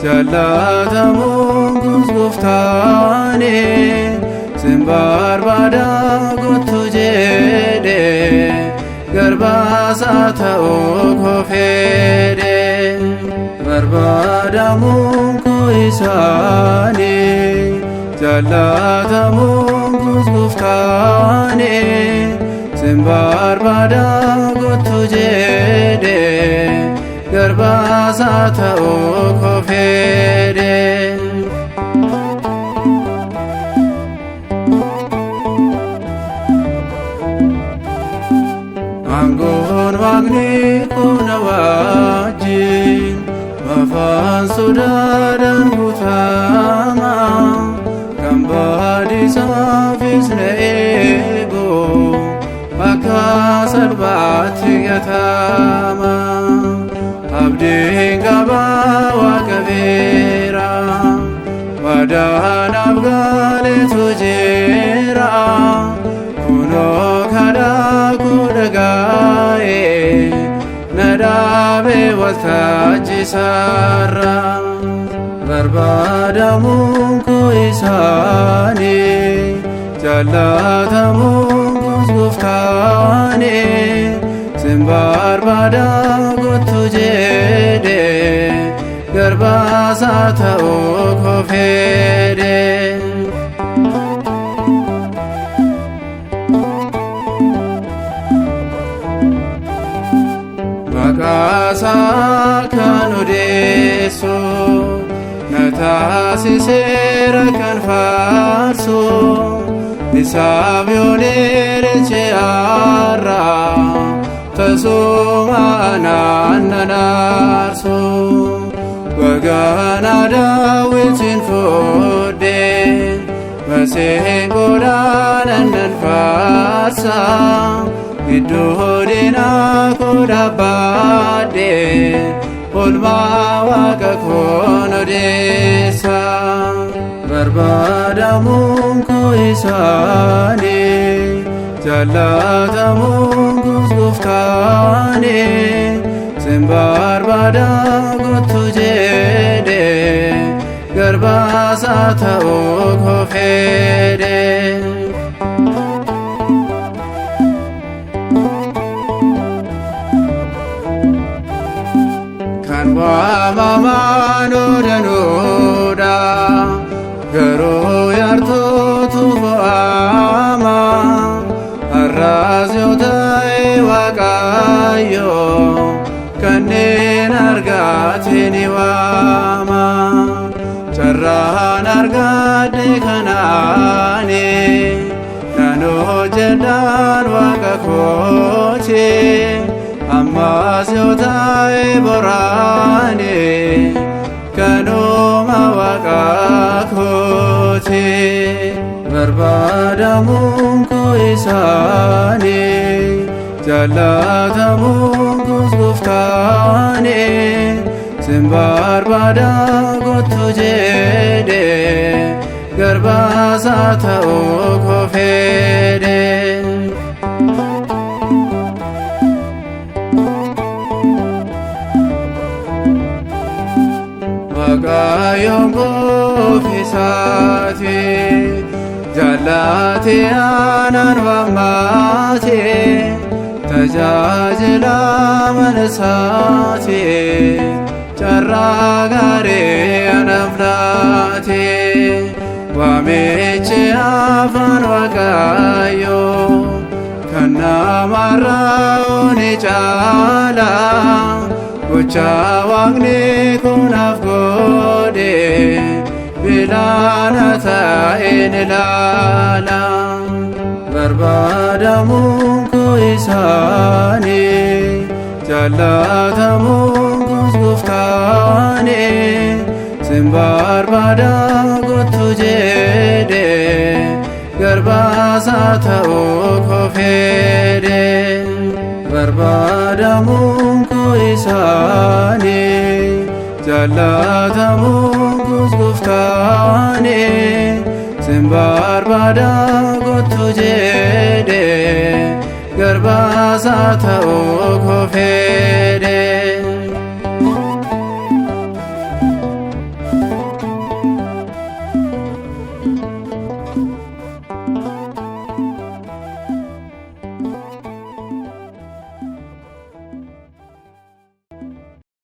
jaallatamuun gurguftaane sin barbaada kottu jedhe garbaasaa ta'uu koo fedhe barbaadamuun koo isaani jaallatamuun gurguftaane sin barbaada kottu jedhe garbaasaa ta'uu koo fedhe aangoon waaqni qonna wajjin afaan sodaadhaan guutama kan baadisaafis na eegu akka salphaatti gatama abdiin qaba waaqa beera waadaanaaf gaaletu jira kunoo kadhaa koo dhaga'e na dhaabe waltajjisaarra barbaadamuun koo isaani jaallatamuun gurguftaane sin barbaada kottu jedhe garbaasaa ta'uu koo fedhe maqaasaa kan odeessu na taasiseera kan faarsu isaaf yooneerichi har'a tasuma anaan aarsu baganaa daawwitiin fuudhe maseenqoodhaan nan faarsa gidduu diinaa koo dhaabadhe oolmaa waaqa koon odeessa barbaadamuun koo isaani jaallatamuun gurguftaane sin barbaada kottu jedhe garbaasaa ta'uu koo fedhe kan waamamaan odanuudha garuu yaartootu fo'ama har'aas yoo ta'e waaqayyo kanneen argate ni waama carraan argadhe kanaani nan hojjedhaan waaqa kooti ammaas yoo ta'e boraani kanuma waaqa kooti barbaadamuun koo isaani jaallatamuun gurguftaane sin barbaada kottu jedhe. garbaasaa ta'uu koo fedhe. Waaqayyoon goofisaati jaallatee aanaan waammaate tajaajila mana isaati carraa gaarii anaaf laate waamichi afaan Waaqayyoo kan namarraa ni caala gocha Waaqni kunaaf godhe bilaana ta'een ilaala barbaadamuun koo isaanii jaallatamuun gurguftaane sin barbaada kottu jedhe garbaasaa ta'uu koo fedhe barbaadamuun koo isaanii jaallatamuun gurguftaane sin barbaada kottu jedhe garbaasaa ta'uu koo fedhe.